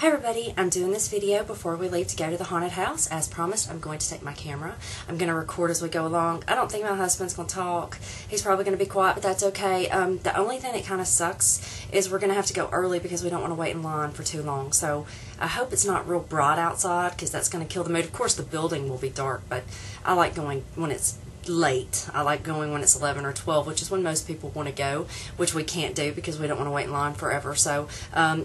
Hey everybody, I'm doing this video before we leave to go to the haunted house. As promised, I'm going to take my camera. I'm going to record as we go along. I don't think my husband's going to talk. He's probably going to be quiet, but that's okay. The only thing that kind of sucks is we're going to have to go early because we don't want to wait in line for too long. So I hope it's not real bright outside because that's going to kill the mood. Of course, the building will be dark, but I like going when it's late. I like going when it's 11 or 12, which is when most people want to go, which we can't do because we don't want to wait in line forever. So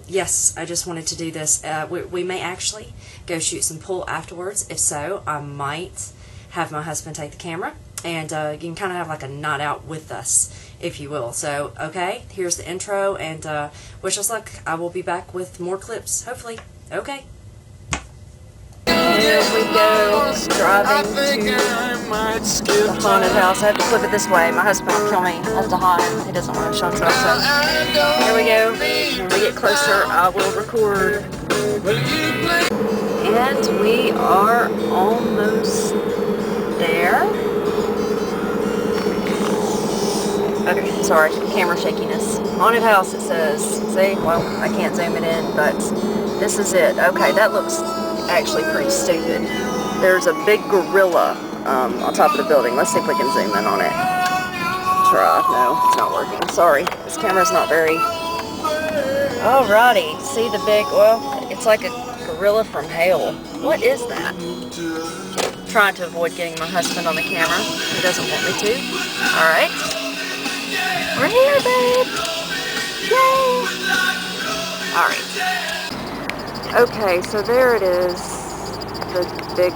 yes, I just wanted to do this. We may actually go shoot some pool afterwards. If so, I might have my husband take the camera, and you can kind of have like a night out with us, if you will. So okay, here's the intro, and wish us luck. I will be back with more clips, hopefully. Okay. Here we go, driving to the haunted house. I have to flip it this way. My husband will kill me. I have to hide. He doesn't want to show himself. So here we go. When we get closer, I will record. And we are almost there. Okay, sorry, camera shakiness. Haunted house, it says. See? Well, I can't zoom it in, but this is it. Okay, that looks actually pretty stupid. There's a big gorilla on top of the building. Let's see if we can zoom in on it. Try. No, it's not working. Sorry, this camera's not very... Alrighty, see the big... Well, it's like a gorilla from hell. What is that? I'm trying to avoid getting my husband on the camera. He doesn't want me to. Alright. We're here, babe! Yay! Alright. Okay, so there it is, the big,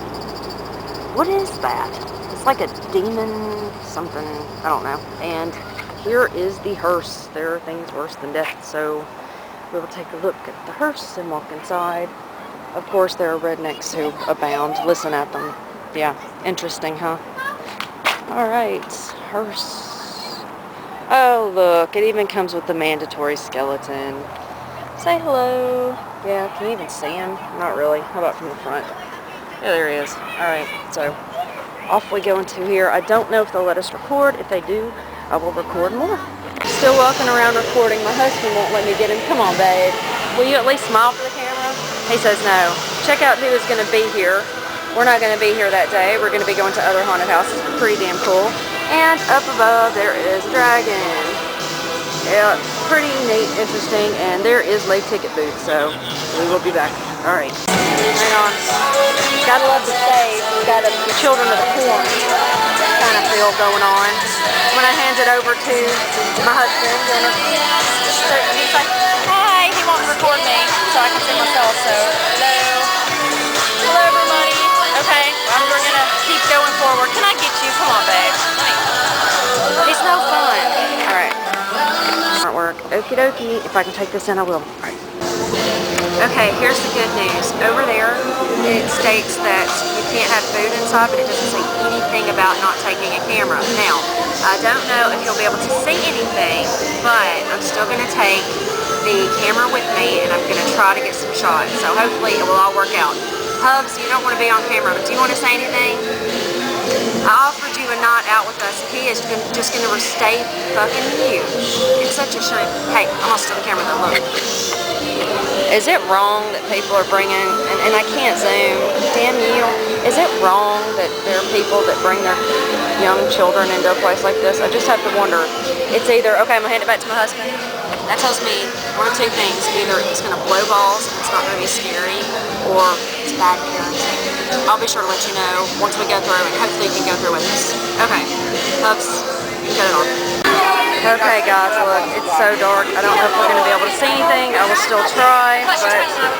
what is that? It's like a demon something, I don't know. And here is the hearse. There are things worse than death, so we will take a look at the hearse and walk inside. Of course, there are rednecks who abound. Listen at them. Yeah, interesting, huh? Alright, hearse. Oh, look, it even comes with the mandatory skeleton. Say hello. Yeah, can you even see him? Not really. How about from the front? Yeah, there he is. Alright, so off we go into here. I don't know if they'll let us record. If they do, I will record more. Still walking around recording. My husband won't let me get him. Come on, babe. Will you at least smile for the camera? He says no. Check out who is going to be here. We're not going to be here that day. We're going to be going to other haunted houses. Pretty damn cool. And up above, there is a dragon. Yeah, pretty neat, interesting, and there is late ticket booth, so we will be back. Alright, hang on. Gotta love the stage. We've got the children of the corn kind of feel going on. When I hand it over to my husband, and he's like, hi, he won't record me, so I can see myself, so hello. Hello, everybody. Okay, we're gonna keep going forward. Can I get you? Come on, babe. He's no fun. Alright. Artwork. Okie dokie. If I can take this in, I will. Alright. Okay, here's the good news. Over there, it states that you can't have food inside, but it doesn't say anything about not taking a camera. Now, I don't know if you'll be able to see anything, but I'm still going to take the camera with me, and I'm going to try to get some shots. So hopefully it will all work out. Hubs, you don't want to be on camera, but do you want to say anything? I offered you a night out with us, and he is just going to stay fucking you. It's such a shame. Hey, I'm going to steal the camera though, look. Is it wrong that people are bringing, and I can't zoom, damn you, is it wrong that there are people that bring their young children into a place like this? I just have to wonder. It's either, okay, I'm going to hand it back to my husband. That tells me one of two things. Either it's going to blow balls, it's not going to be scary, or it's bad parenting. I'll be sure to let you know once we go through, and hopefully you can go through with us. Okay, Hubs, you cut it off. Okay guys, look, it's so dark. I don't know if we're going to be able to see anything. I will still try, but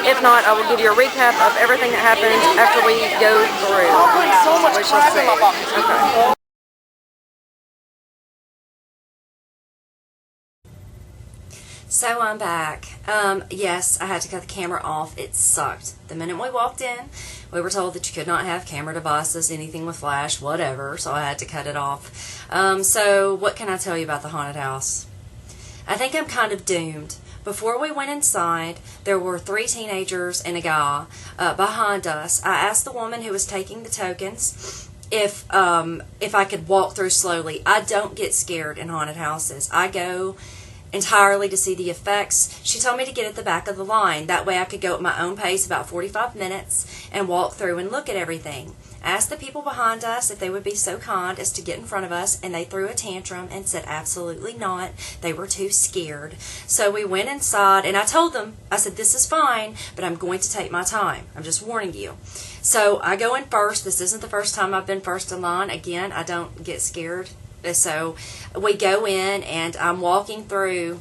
if not, I will give you a recap of everything that happens after we go through. We shall see. Okay. So I'm back. Yes, I had to cut the camera off. It sucked. The minute we walked in, we were told that you could not have camera devices, anything with flash, whatever, so I had to cut it off. So what can I tell you about the haunted house? I think I'm kind of doomed. Before we went inside, there were 3 teenagers and a guy behind us. I asked the woman who was taking the tokens if I could walk through slowly. I don't get scared in haunted houses. I go entirely to see the effects. She told me to get at the back of the line. That way I could go at my own pace about 45 minutes and walk through and look at everything. I asked the people behind us if they would be so kind as to get in front of us, and they threw a tantrum and said absolutely not. They were too scared. So we went inside, and I told them, I said, this is fine, but I'm going to take my time. I'm just warning you. So I go in first. This isn't the first time I've been first in line. Again, I don't get scared. So we go in, and I'm walking through,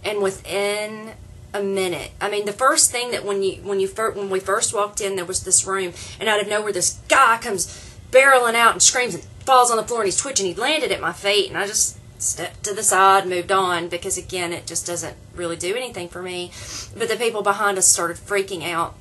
and within a minute, I mean, the first thing that when we first walked in, there was this room, and out of nowhere, this guy comes barreling out and screams and falls on the floor, and he's twitching. He landed at my feet, and I just stepped to the side and moved on because, again, it just doesn't really do anything for me. But the people behind us started freaking out.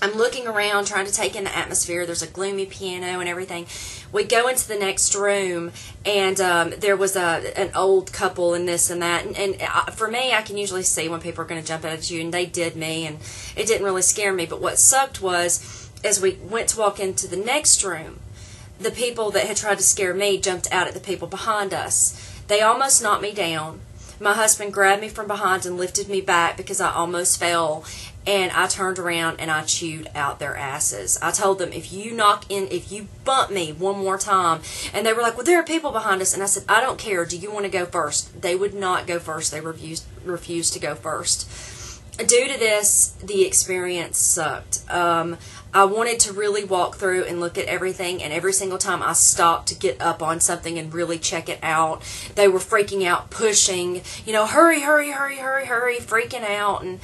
I'm looking around, trying to take in the atmosphere. There's a gloomy piano and everything. We go into the next room, and there was an old couple and this and that. And for me, I can usually see when people are going to jump out at you, and they did me, and it didn't really scare me. But what sucked was, as we went to walk into the next room, the people that had tried to scare me jumped out at the people behind us. They almost knocked me down. My husband grabbed me from behind and lifted me back because I almost fell. And I turned around and I chewed out their asses. I told them, if you bump me one more time. And they were like, well, there are people behind us. And I said, I don't care. Do you want to go first? They would not go first. They refused to go first. Due to this, the experience sucked. I wanted to really walk through and look at everything, and every single time I stopped to get up on something and really check it out, they were freaking out, pushing, hurry, hurry, hurry, hurry, hurry, freaking out. And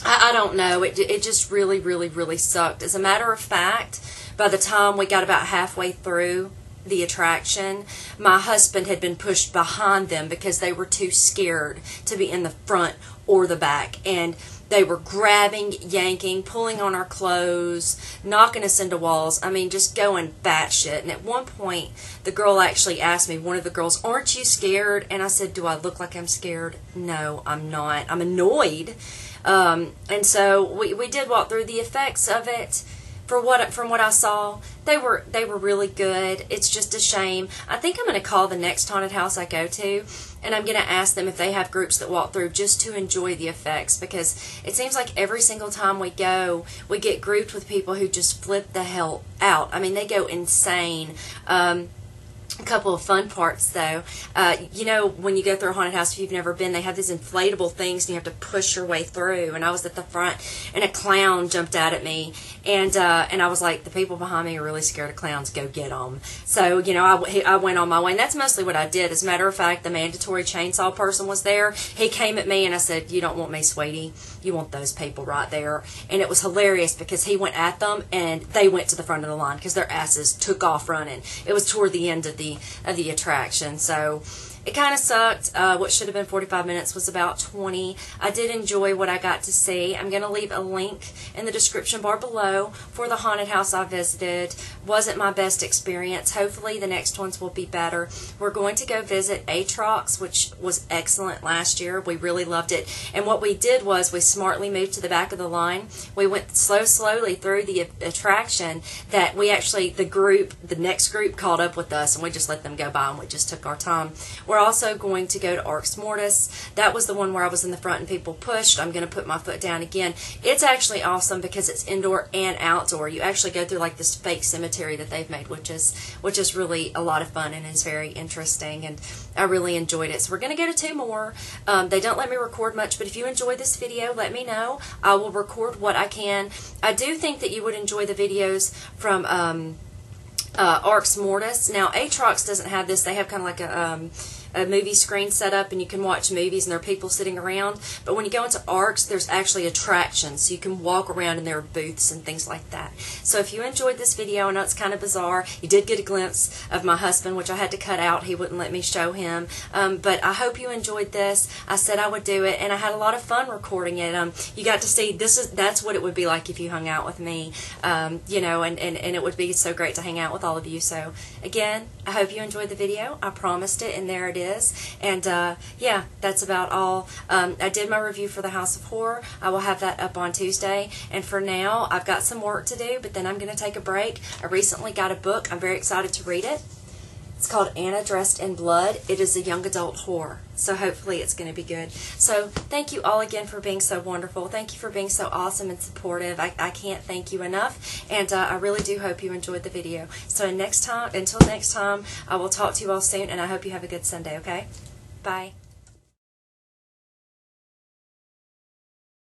I don't know. It just really, really, really sucked. As a matter of fact, by the time we got about halfway through the attraction, my husband had been pushed behind them because they were too scared to be in the front or the back. And they were grabbing, yanking, pulling on our clothes, knocking us into walls. I mean, just going batshit. And at one point, the girl actually asked me, one of the girls, aren't you scared? And I said, do I look like I'm scared? No, I'm not. I'm annoyed. And so we did walk through the effects of it. From what I saw, they were really good. It's just a shame. I think I'm going to call the next haunted house I go to, and I'm going to ask them if they have groups that walk through just to enjoy the effects, because it seems like every single time we go, we get grouped with people who just flip the hell out. I mean, they go insane. A couple of fun parts, though. When you go through a haunted house, if you've never been, they have these inflatable things, and you have to push your way through. And I was at the front, and a clown jumped out at me, and I was like, the people behind me are really scared of clowns. Go get them. So, I went on my way, and that's mostly what I did. As a matter of fact, the mandatory chainsaw person was there. He came at me, and I said, you don't want me, sweetie. You want those people right there. And it was hilarious because he went at them, and they went to the front of the line because their asses took off running. It was toward the end of the attraction. So it kind of sucked. What should have been 45 minutes was about 20. I did enjoy what I got to see. I'm going to leave a link in the description bar below for the haunted house I visited. Wasn't my best experience. Hopefully the next ones will be better. We're going to go visit Atrox, which was excellent last year. We really loved it. And what we did was we smartly moved to the back of the line. We went slowly through the attraction that we actually, the next group caught up with us, and we just let them go by, and we just took our time. We're also going to go to Arx Mortis. That was the one where I was in the front and people pushed. I'm going to put my foot down again. It's actually awesome because it's indoor and outdoor. You actually go through like this fake cemetery that they've made, which is really a lot of fun and is very interesting, and I really enjoyed it. So we're going to go to 2 more. They don't let me record much, but if you enjoy this video, let me know. I will record what I can. I do think that you would enjoy the videos from Arx Mortis. Now, Atrox doesn't have this. They have kind of like a movie screen set up, and you can watch movies, and there are people sitting around. But when you go into Arx, there's actually attractions, so you can walk around, and there are booths and things like that. So if you enjoyed this video, I know it's kind of bizarre. You did get a glimpse of my husband, which I had to cut out. He wouldn't let me show him. But I hope you enjoyed this. I said I would do it, and I had a lot of fun recording it. You got to see that's what it would be like if you hung out with me. And it would be so great to hang out with all of you. So again, I hope you enjoyed the video. I promised it, and there it is. And yeah, that's about all. I did my review for the House of Horror. I will have that up on Tuesday. And for now, I've got some work to do, but then I'm going to take a break. I recently got a book. I'm very excited to read it. It's called Anna Dressed in Blood. It is a young adult horror, so hopefully it's going to be good. So thank you all again for being so wonderful. Thank you for being so awesome and supportive. I can't thank you enough, and I really do hope you enjoyed the video. So until next time, I will talk to you all soon, and I hope you have a good Sunday, okay? Bye.